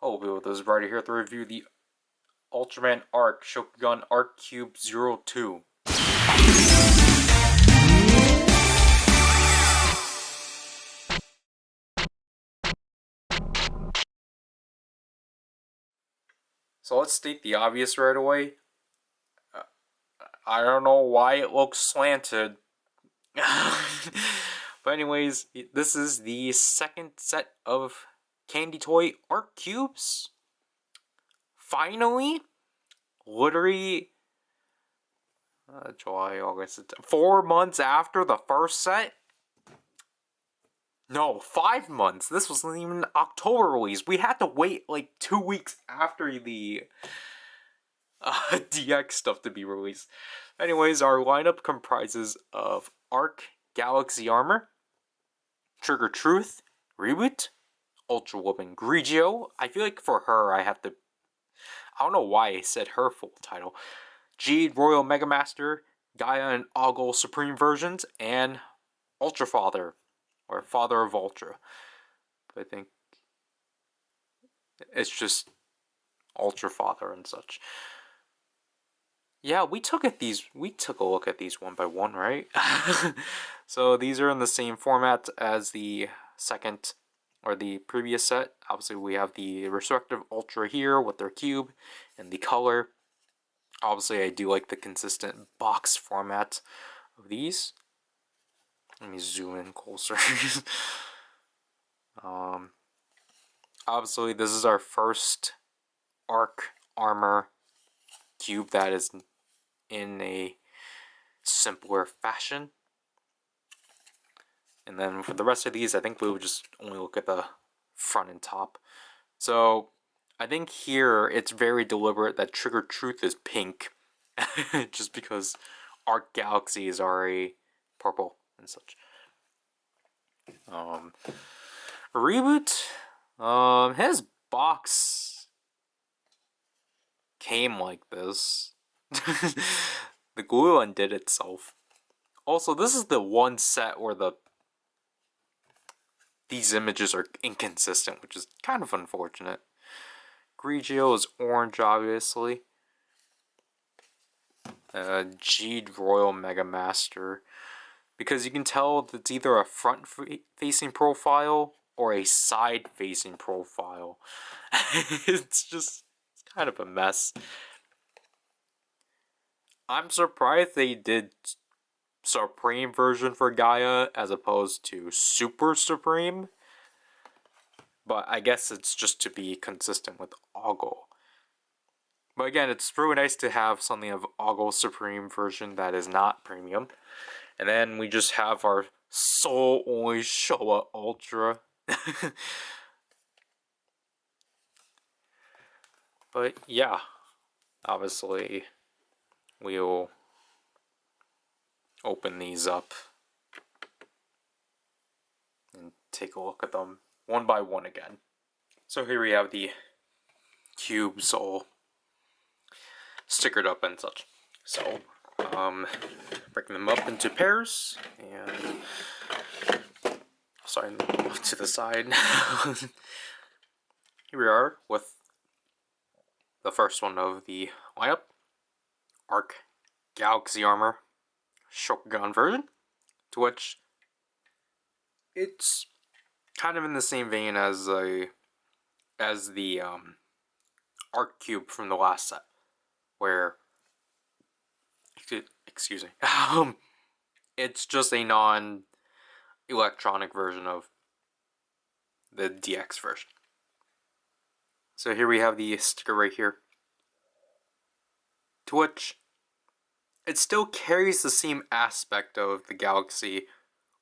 Hello people, this is Ryder here to review the Ultraman Arc Shokugan Arc Cube 02. So let's state the obvious right away. I don't know why it looks slanted. But anyways, this is the second set of Candy Toy Arc Cubes. Finally! Literally July, August, 4 months after the first set. No, 5 months. This wasn't even October release. We had to wait like 2 weeks after the DX stuff to be released. Anyways, our lineup comprises of Arc Galaxy Armor, Trigger Truth, Reboot, Ultra Woman Grigio. I feel like for her, I don't know why I said her full title. Jade Royal Mega Master, Gaia and Ogle Supreme versions, and Ultra Father, or Father of Ultra. I think it's just Ultra Father and such. Yeah, we took a look at these one by one, right? So these are in the same format as the second or the previous set. Obviously, we have the respective Ultra here with their cube and the color. Obviously, I do like the consistent box format of these. Let me zoom in closer. Obviously, this is our first Arc Armor cube that is in a simpler fashion. And then for the rest of these, I think we would just only look at the front and top. So I think here it's very deliberate that Trigger Truth is pink, just because Arc Galaxies are a purple and such. Reboot, his box came like this. The glue undid itself. Also, this is the one set where these images are inconsistent, which is kind of unfortunate. Grigio is orange, obviously. Jade Royal Mega Master. Because you can tell that it's either a front-facing profile or a side-facing profile. It's kind of a mess. I'm surprised they did Supreme version for Gaia as opposed to Super Supreme. But I guess it's just to be consistent with Ogle. But again, it's really nice to have something of Ogle Supreme version that is not premium. And then we just have our Soul Only Showa Ultra. But yeah, obviously we'll open these up and take a look at them one by one again. So here we have the cubes all stickered up and such. So, breaking them up into pairs, and sorry, to the side. Here we are with the first one of the lineup, Arc Galaxy Armor Shokugan version, to which it's kind of in the same vein as the Arc Cube from the last set, where excuse me, it's just a non-electronic version of the DX version. So here we have the sticker right here, to which it still carries the same aspect of the Galaxy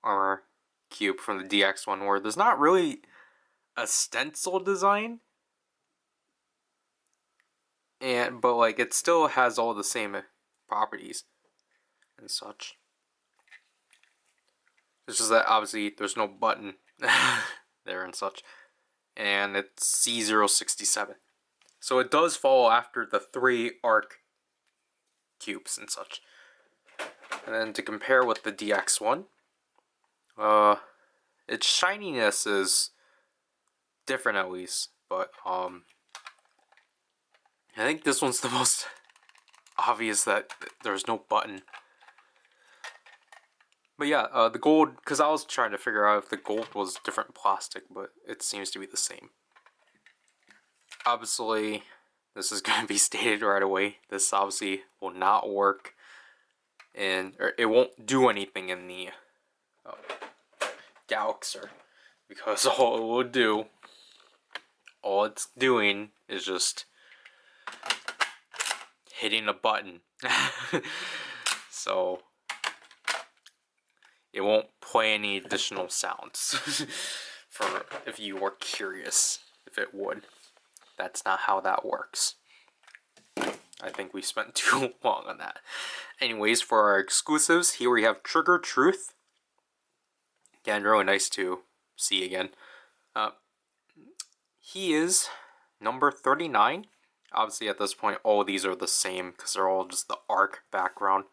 Armor Cube from the DX one, where there's not really a stencil design, but like it still has all the same properties and such. It's just that obviously there's no button there and such, and it's C067. So it does fall after the 3 Arc cubes and such. And then to compare with the DX one, its shininess is different at least. but I think this one's the most obvious that there's no button. But yeah, the gold, because I was trying to figure out if the gold was different plastic, but it seems to be the same. Obviously, this is going to be stated right away. This obviously will not work, and it won't do anything in the Galaxer, because all it will do, all it's doing is just hitting a button. So it won't play any additional sounds. For if you were curious if it would. That's not how that works. I think we spent too long on that. Anyways, for our exclusives, here we have Trigger Truth. Again, really nice to see again. He is number 39. Obviously, at this point, all of these are the same because they're all just the Arc background.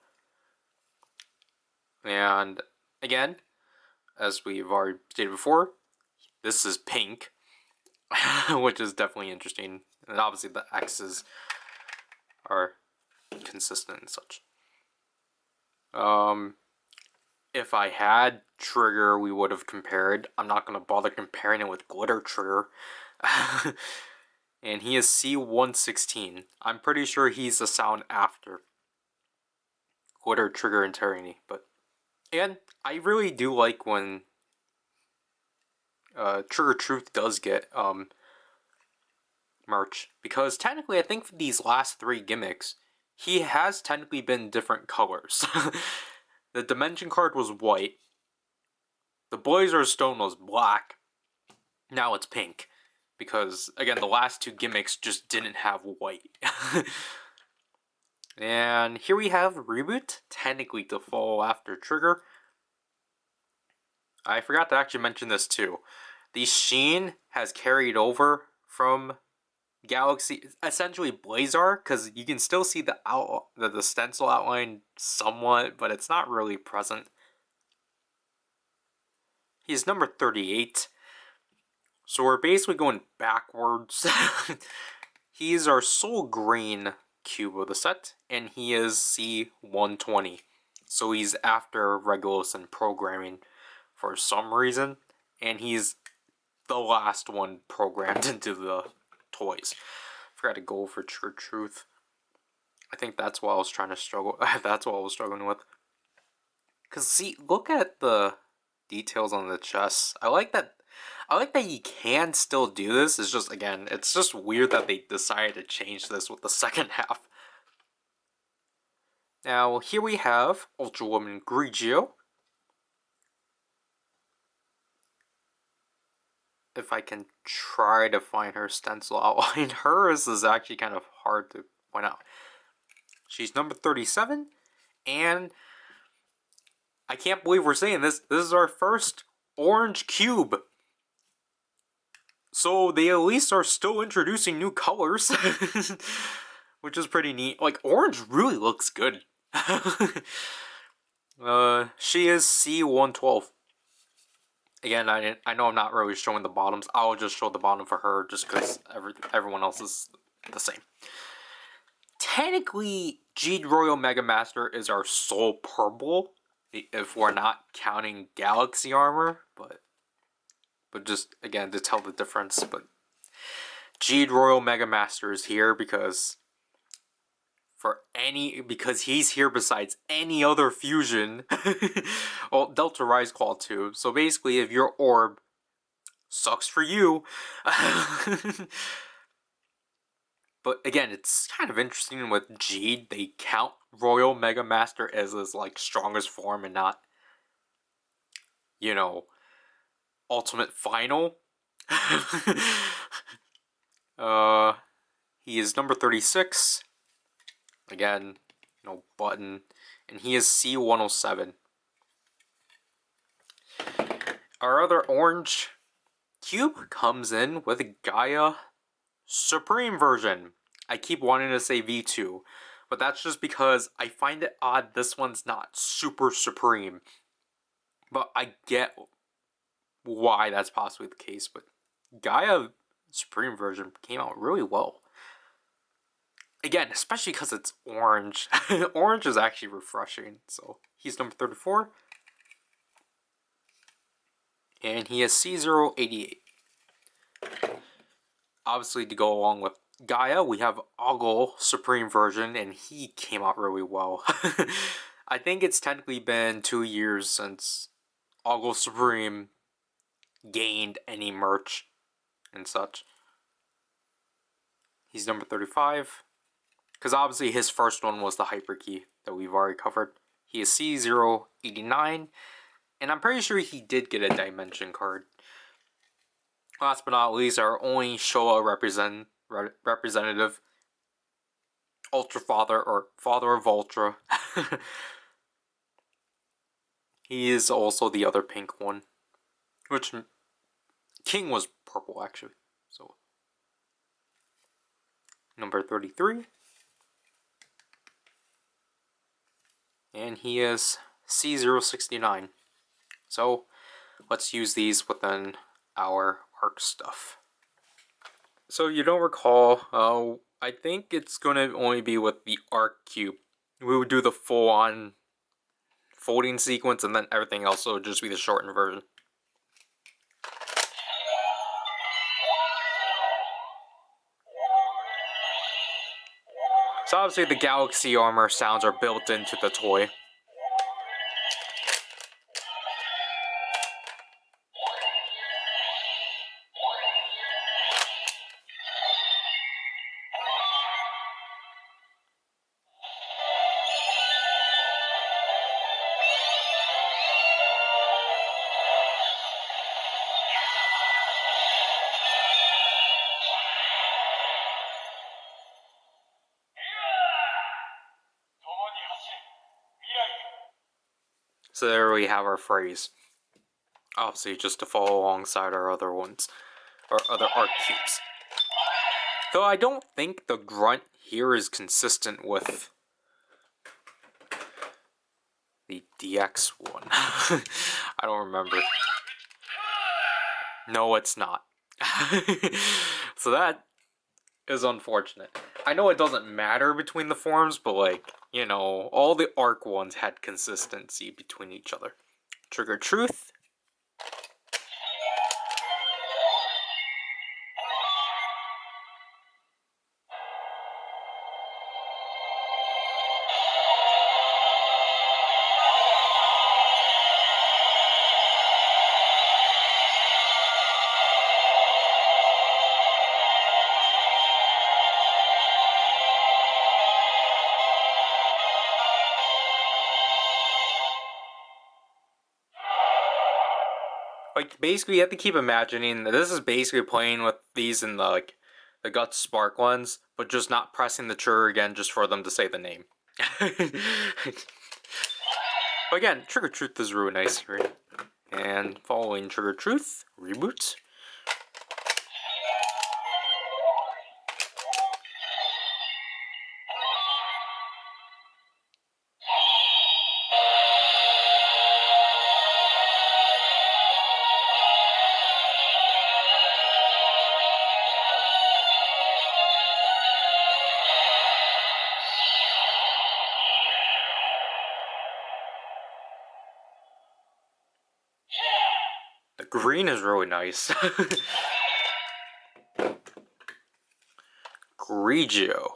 And again, as we've already stated before, this is pink, which is definitely interesting. And obviously, the X's are consistent and such. If I had Trigger, we would have compared. I'm not going to bother comparing it with Glitter Trigger. And he is C116. I'm pretty sure he's the sound after Glitter Trigger and Tyranny. But again, I really do like when Trigger Truth does get merch, because technically I think for these last 3 gimmicks, he has technically been different colors. The Dimension card was white. The Blazer Stone was black. Now it's pink. Because, again, the last 2 gimmicks just didn't have white. And here we have Reboot, technically to follow after Trigger. I forgot to actually mention this too. The sheen has carried over from Galaxy, essentially Blazar, because you can still see the stencil outline somewhat, but it's not really present. He's number 38. So we're basically going backwards. He's our Soul Green cube of the set, and he is C120. So he's after Regulus and programming for some reason, and he's the last one programmed into the toys. Forgot to go for True Truth. I think that's what I was trying to struggle. That's what I was struggling with. Cause see, look at the details on the chest. I like that you can still do this. It's just, again, it's just weird that they decided to change this with the second half. Now, here we have Ultrawoman Grigio. If I can try to find her stencil outline. Hers is actually kind of hard to point out. She's number 37, and I can't believe we're saying this. This is our first orange cube. So they at least are still introducing new colors, which is pretty neat. Like, orange really looks good. She is C112. Again, I know I'm not really showing the bottoms. I'll just show the bottom for her just because everyone else is the same. Technically, Jade Royal Mega Master is our sole purple, if we're not counting Galaxy Armor, but just, again, to tell the difference. But Jade Royal Mega Master is here because he's here besides any other fusion. Well, Delta Rise Claw too. So basically, if your orb sucks for you. But again, it's kind of interesting with Jade. They count Royal Mega Master as his like strongest form and not, you know, Ultimate Final. He is number 36. Again, no button. And he is C107. Our other orange cube comes in with Gaia Supreme version. I keep wanting to say V2, but that's just because I find it odd this one's not super supreme. But I get why that's possibly the case, but Gaia Supreme version came out really well. Again, especially because it's orange. Orange is actually refreshing. So he's number 34. And he has C088. Obviously, to go along with Gaia, we have Ogle Supreme version, and he came out really well. I think it's technically been 2 years since Ogle Supreme gained any merch and such. He's number 35. Because obviously his first one was the Hyper Key that we've already covered. He is C089. And I'm pretty sure he did get a Dimension card. Last but not least, our only Showa representative, Ultra Father, or Father of Ultra. He is also the other pink one. Which, King was purple actually. So, number 33. And he is C069. So, let's use these within our arc stuff. So you don't recall, I think it's going to only be with the arc cube. We would do the full-on folding sequence, and then everything else will just be the shortened version. So obviously the Galaxy Armor sounds are built into the toy. So there we have our phrase. Obviously just to follow alongside our other ones, or other arc cubes. Though I don't think the grunt here is consistent with the DX one. I don't remember. No, it's not. So that is unfortunate. I know it doesn't matter between the forms, but like, you know, all the arc ones had consistency between each other. Trigger Truth. Like, basically, you have to keep imagining that this is basically playing with these in the, like, the Guts Spark ones, but just not pressing the trigger again just for them to say the name. But again, Trigger Truth is really nice here. And following Trigger Truth, Reboot. The green is really nice. Grigio.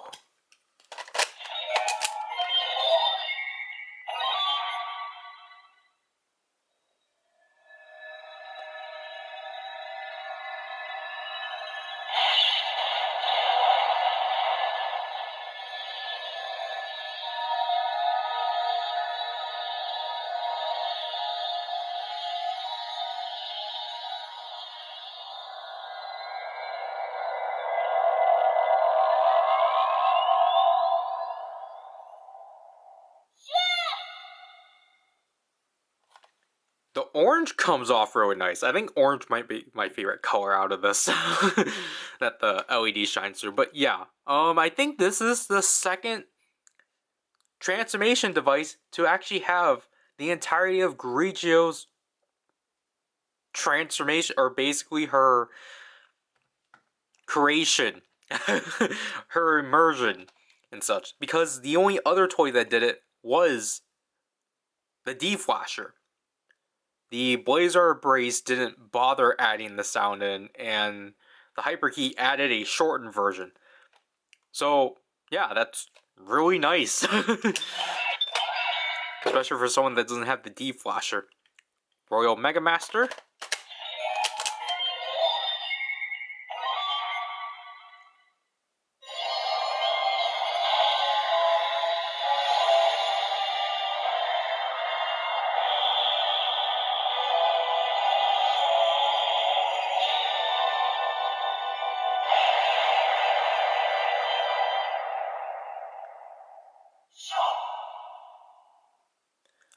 The orange comes off really nice. I think orange might be my favorite color out of this that the LED shines through. But yeah, I think this is the second transformation device to actually have the entirety of Grigio's transformation, or basically her creation, her immersion and such. Because the only other toy that did it was the D-Flasher. The Blazer Brace didn't bother adding the sound in, and the Hyperkey added a shortened version. So, yeah, that's really nice. Especially for someone that doesn't have the D-Flasher. Royal Mega Master.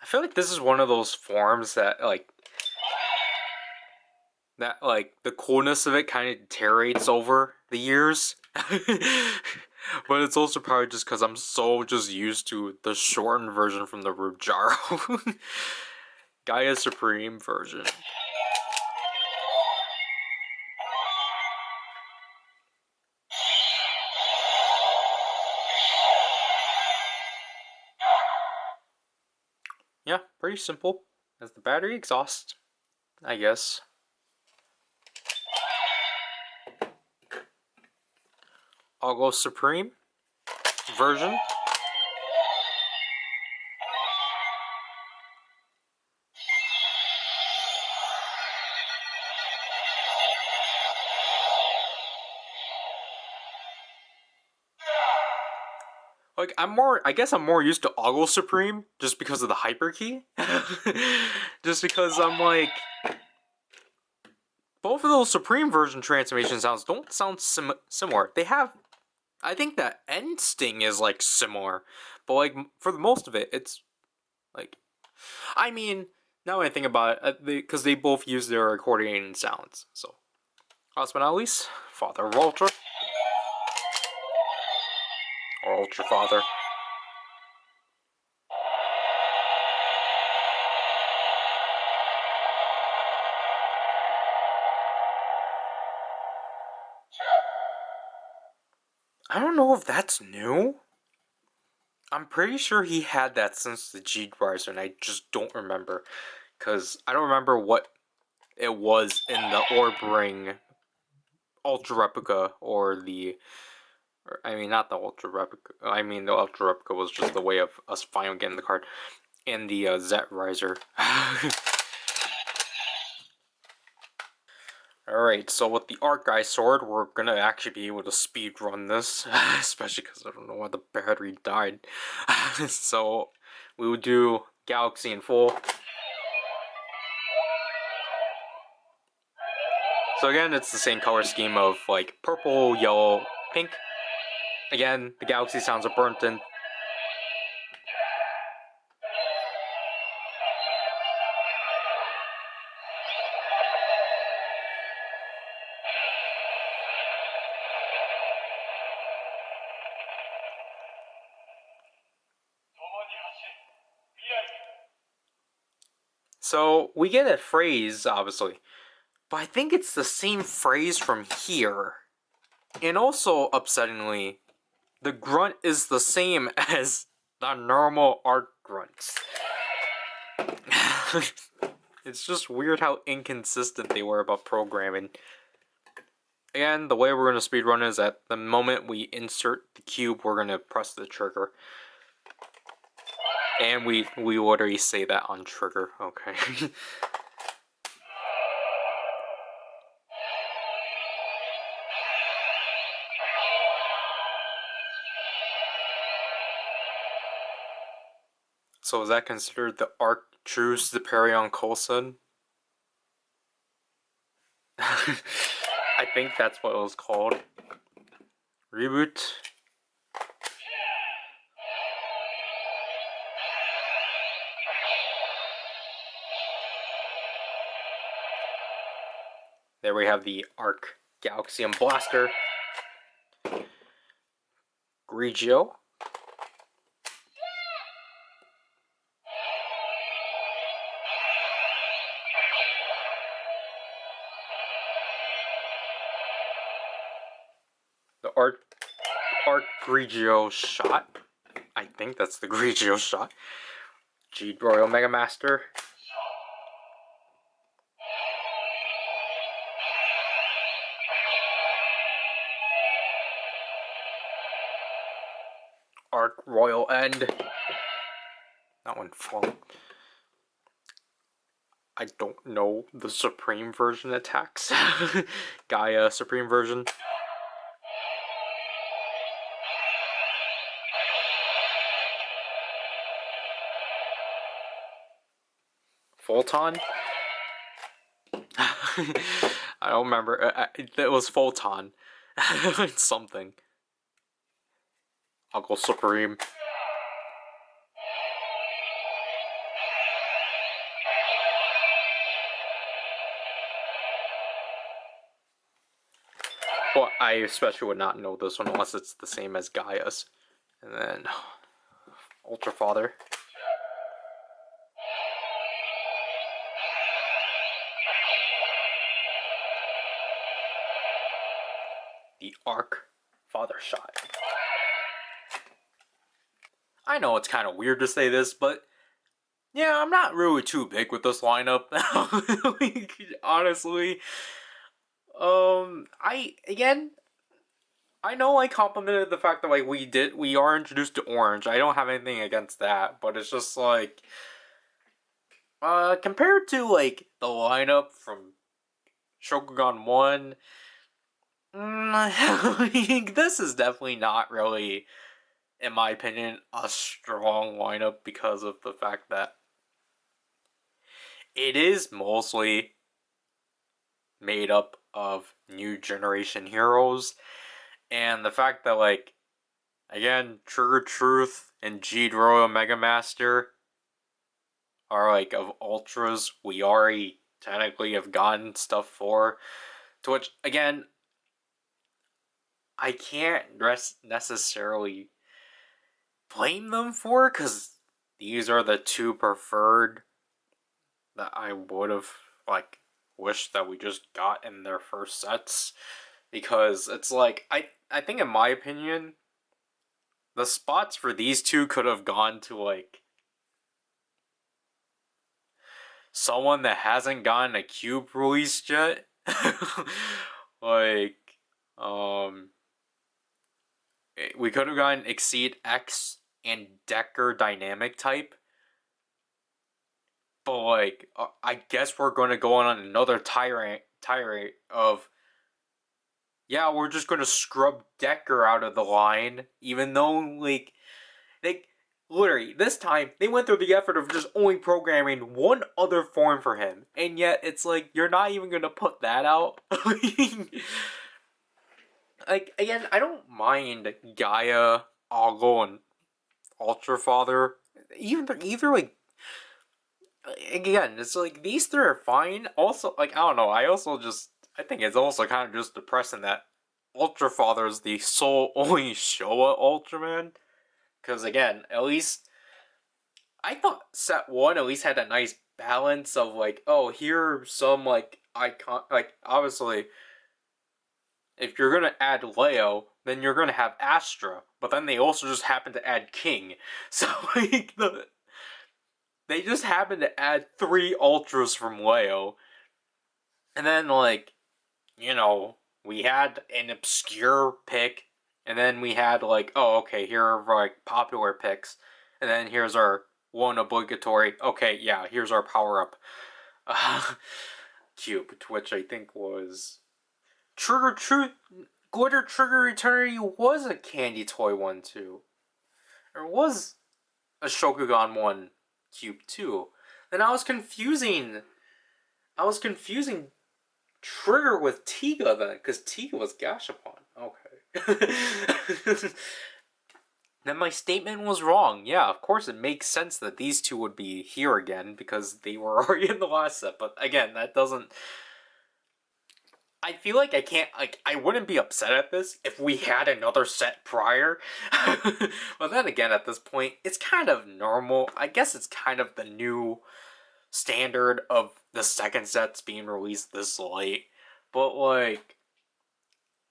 I feel like this is one of those forms that, the coolness of it kind of deteriorates over the years. But it's also probably just because I'm so just used to the shortened version from the Rubjaro. Gaia Supreme version. Yeah, pretty simple. As the battery exhaust, I guess. Algo Supreme version. I guess I'm more used to Algo Supreme just because of the Hyperkey. Just because I'm like, both of those Supreme version transformation sounds don't sound similar. They have, I think that end sting is like similar, but like for the most of it, it's like, I mean, now when I think about it, because they both use their accordion sounds. So, last but not least, Father Ultra, or Ultra Father. I don't know if that's new. I'm pretty sure he had that since the G-Rise, and I just don't remember. Because I don't remember what it was in the Orb Ring Ultra Replica, or the... I mean, not the Ultra Replica. I mean, the Ultra Replica was just the way of us finally getting the card. And the Zet Riser. Alright, so with the Arc Guy Sword, we're gonna actually be able to speed run this, especially because I don't know why the battery died. So, we would do Galaxy in full. So again, it's the same color scheme of like purple, yellow, pink. Again, the Galaxy sounds are burnt in. So we get a phrase, obviously, but I think it's the same phrase from here. And also, upsettingly, the grunt is the same as the normal Arc grunts. It's just weird how inconsistent they were about programming. Again, the way we're going to speedrun is at the moment we insert the cube, we're going to press the trigger. And we already say that on trigger, okay. So is that considered the Arc True Superion Coulson? I think that's what it was called. Reboot. There we have the Arc Galaxium Blaster. Grigio. Arc Grigio shot. I think that's the Grigio shot. G Royal Mega Master. Arc Royal End. That one fell. I don't know the Supreme version attacks. Gaia Supreme version. Photon? I don't remember. It was Photon. It's something. I'll go Supreme. Well, I especially would not know this one unless it's the same as Gaia's. And then Ultra Father. The Arc Father shot. I know it's kind of weird to say this, but yeah, I'm not really too big with this lineup. Like, honestly, I know I complimented the fact that like we are introduced to orange. I don't have anything against that, but it's just like compared to like the lineup from Shokugan 1, this is definitely not really, in my opinion, a strong lineup because of the fact that it is mostly made up of new generation heroes, and the fact that like again Trigger Truth and G Royal Mega Master are like of ultras we already technically have gotten stuff for, to which again I can't necessarily blame them for, because these are the two preferred that I would have like wished that we just got in their first sets, because it's like I think in my opinion the spots for these two could have gone to like someone that hasn't gotten a cube released yet. Like we could have gotten Exceed X and Decker Dynamic type. But like, I guess we're going to go on another tirade of, yeah, we're just going to scrub Decker out of the line, even though like literally this time they went through the effort of just only programming one other form for him, and yet it's like you're not even going to put that out. Like again, I don't mind Gaia, Oggle, and Ultra Father. Either like again, it's like these three are fine. Also, like I don't know. I think it's also kind of just depressing that Ultra Father is the sole only Showa Ultraman. Because again, at least I thought set one at least had a nice balance of like, oh, here's some like icon, like obviously if you're gonna add Leo, then you're gonna have Astra, but then they also just happen to add King, so like they just happen to add 3 ultras from Leo. And then, like, you know, we had an obscure pick. And then we had, like, oh, okay, here are, like, popular picks. And then here's our one obligatory. Okay, yeah, here's our power-up. Cube, which I think was... Glitter Trigger Eternity was a candy toy one, too. There was a Shokugan 1 cube too. Then I was confusing Trigger with Tiga then, because Tiga was Gashapon. Okay. Then my statement was wrong. Yeah, of course it makes sense that these two would be here again, because they were already in the last set, but again, that doesn't... I feel like I wouldn't be upset at this if we had another set prior. But then again, at this point, it's kind of normal. I guess it's kind of the new standard of the second sets being released this late. But like,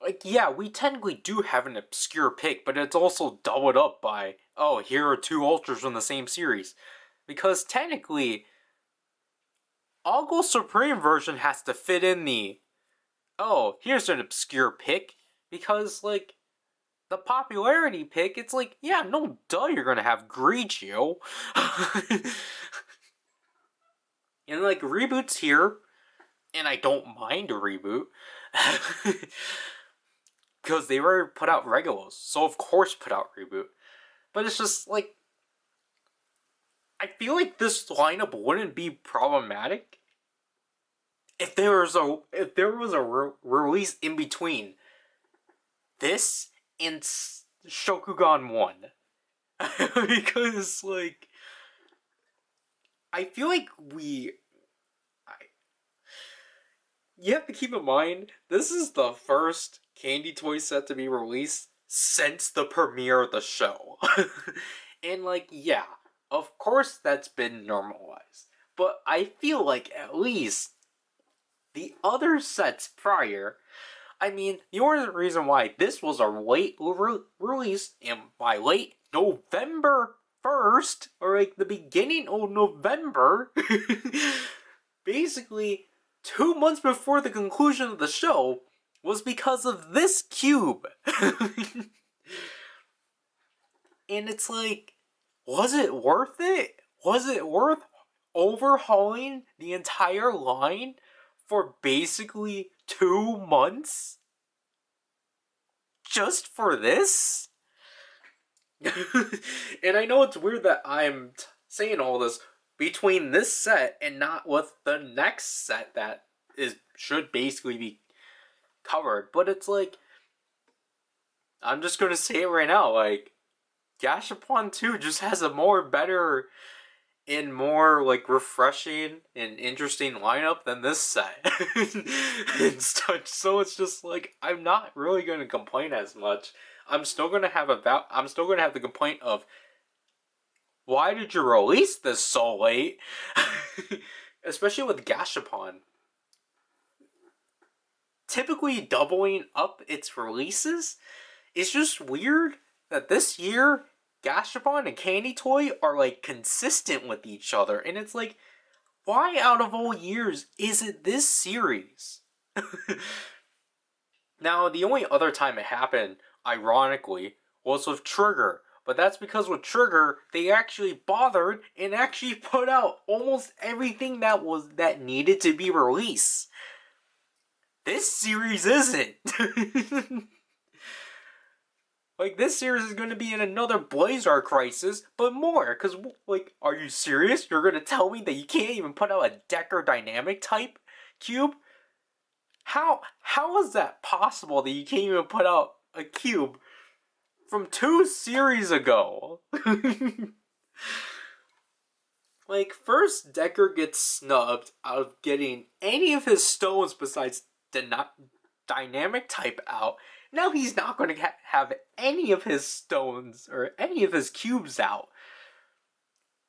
like, yeah, we technically do have an obscure pick, but it's also doubled up by, oh, here are two Ultras from the same series. Because technically, Algo Supreme version has to fit in the, oh, here's an obscure pick. Because, like, the popularity pick, it's like, yeah, no duh, you're gonna have Grigio. And, like, Reboot's here, and I don't mind a reboot. Because they already put out Regulos, so of course put out Reboot. But it's just, like, I feel like this lineup wouldn't be problematic if there was a release in between this and Shokugan 1. Because, like, I feel like you have to keep in mind, this is the first candy toy set to be released since the premiere of the show. And, like, yeah, of course that's been normalized. But I feel like at least the other sets prior, I mean, the only reason why this was a late release, and by late, November 1st, or like the beginning of November, basically 2 months before the conclusion of the show, was because of this cube. And it's like, was it worth it? Was it worth overhauling the entire line for basically 2 months? Just for this? And I know it's weird that I'm saying all this between this set and not with the next set that should basically be covered, but it's like, I'm just gonna say it right now, like, Gashapon 2 just has a better and more, like, refreshing and interesting lineup than this set. And such, so it's just like, I'm not really gonna complain as much. I'm still gonna have the complaint of, why did you release this so late? Especially with Gashapon. Typically doubling up its releases, it's just weird that this year Gashapon and Candy Toy are, like, consistent with each other, and it's like, why out of all years is it this series? Now, the only other time it happened, ironically, was with Trigger, but that's because with Trigger, they actually bothered and actually put out almost everything that needed to be released. This series isn't. Like, this series is going to be in another Blazar crisis, but more. Because, like, are you serious? You're going to tell me that you can't even put out a Decker Dynamic type cube? How is that possible that you can't even put out a cube from 2 series ago? Like, first Decker gets snubbed out of getting any of his stones besides the Dynamic type out. Now he's not going to have any of his stones or any of his cubes out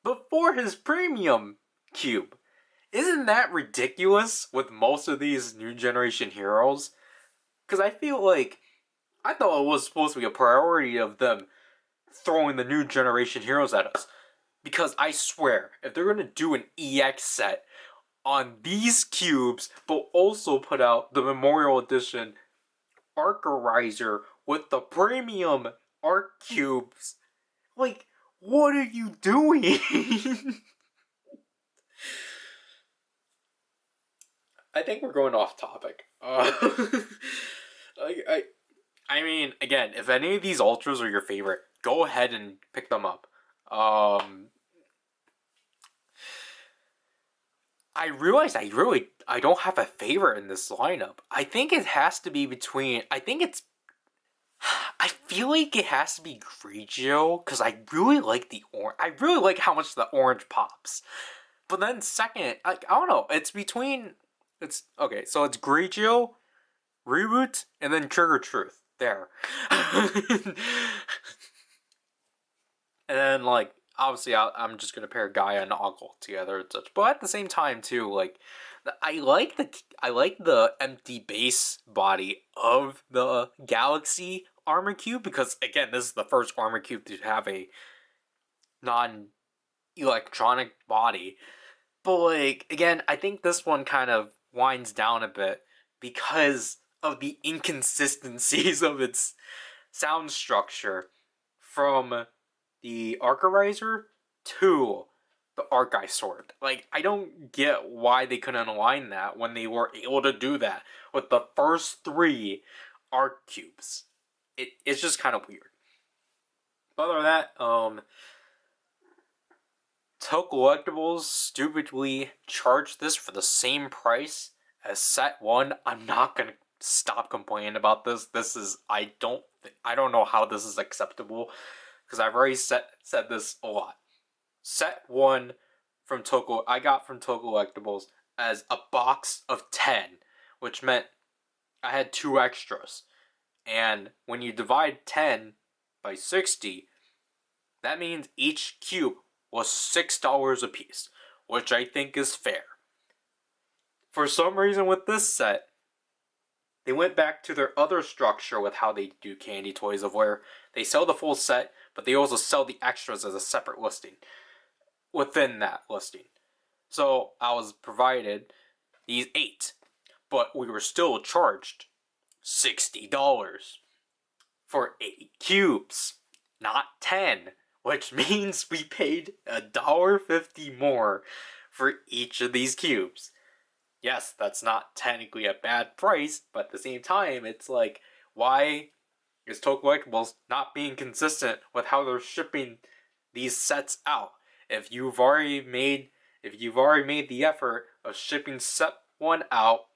before his premium cube. Isn't that ridiculous with most of these new generation heroes? Because I feel like, I thought it was supposed to be a priority of them throwing the new generation heroes at us. Because I swear, if they're going to do an EX set on these cubes, but also put out the Memorial Edition Arcarizer with the premium Arc cubes, like, what are you doing? I think we're going off topic. I mean, again, if any of these Ultras are your favorite, go ahead and pick them up. I realize I don't have a favorite in this lineup. I think it has to be between, I feel like it has to be Grigio, because I really like the orange. I really like how much the orange pops. But then second, I don't know, it's okay, so it's Grigio, Reboot, and then Trigger Truth. There. And then, like, obviously I'm just gonna pair Gaia and Oggle together and such. But at the same time too, like, I like the empty base body of the Galaxy Armor Cube because again, this is the first Armor Cube to have a non-electronic body. But like again, I think this one kind of winds down a bit because of the inconsistencies of its sound structure from the Archerizer to the Arceye Sword. Like, I don't get why they couldn't align that when they were able to do that with the first 3 Arc Cubes. It's just kind of weird. But other than that, Toe Collectibles stupidly charged this for the same price as Set 1. I'm not gonna stop complaining about this. I don't know how this is acceptable because I've already said this a lot. Set 1 from I got from Toe Collectibles as a box of 10, which meant I had 2 extras. And when you divide 10 by 60, that means each cube was $6 a piece, which I think is fair. For some reason with this set, they went back to their other structure with how they do candy toys, of where they sell the full set, but they also sell the extras as a separate listing within that listing. So I was provided these 8, but we were still charged $60 for 8 cubes, not 10, which means we paid $1.50 more for each of these cubes. Yes, that's not technically a bad price, but at the same time, it's like, why is Toe Collectibles not being consistent with how they're shipping these sets out? If you've already made the effort of shipping set 1 out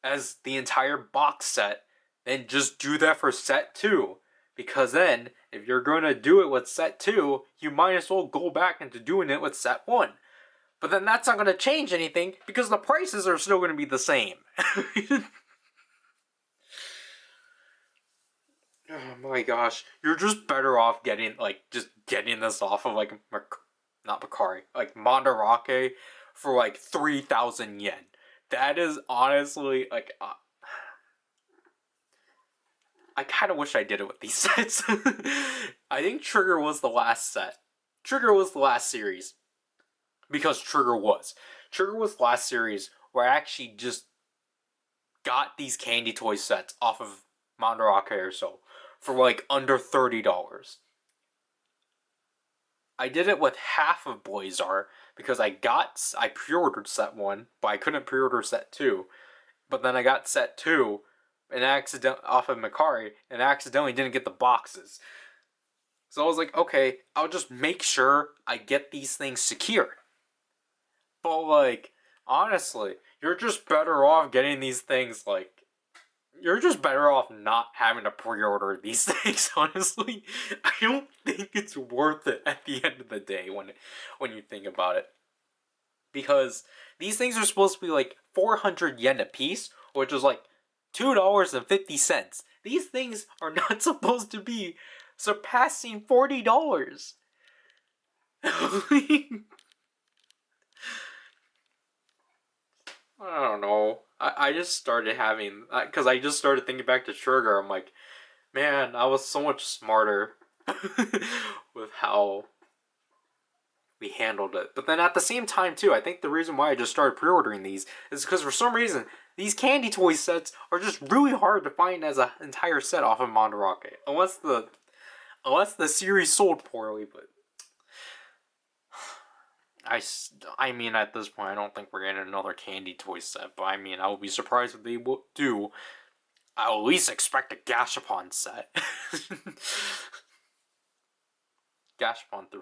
as the entire box set, then just do that for set 2. Because then, if you're going to do it with set 2, you might as well go back into doing it with set 1. But then that's not going to change anything because the prices are still going to be the same. Oh my gosh, you're just better off getting this off of not Macari, like Mandarake for like 3,000 yen. That is honestly like, I kind of wish I did it with these sets. I think Trigger was the last set. Trigger was the last series. Because Trigger was the last series where I actually just got these candy toy sets off of Mandarake or so for like under $30. I did it with half of Blazar because I pre-ordered set 1, but I couldn't pre-order set 2. But then I got set 2 and off of Macari and accidentally didn't get the boxes. So I was like, okay, I'll just make sure I get these things secured. But like, honestly, you're just better off getting these things you're just better off not having to pre-order these things, honestly. I don't think it's worth it at the end of the day when you think about it. Because these things are supposed to be like 400 yen a piece, which is like $2.50. These things are not supposed to be surpassing $40. I don't know. I just started having, because I just started thinking back to Trigger. I'm like, man, I was so much smarter with how we handled it. But then at the same time, too, I think the reason why I just started pre-ordering these is because for some reason, these candy toy sets are just really hard to find as an entire set off of Mandarake. Unless the series sold poorly, but I mean, at this point, I don't think we're getting another candy toy set, but I mean, I would be surprised if they do. I'll at least expect a Gashapon set. Gashapon 3.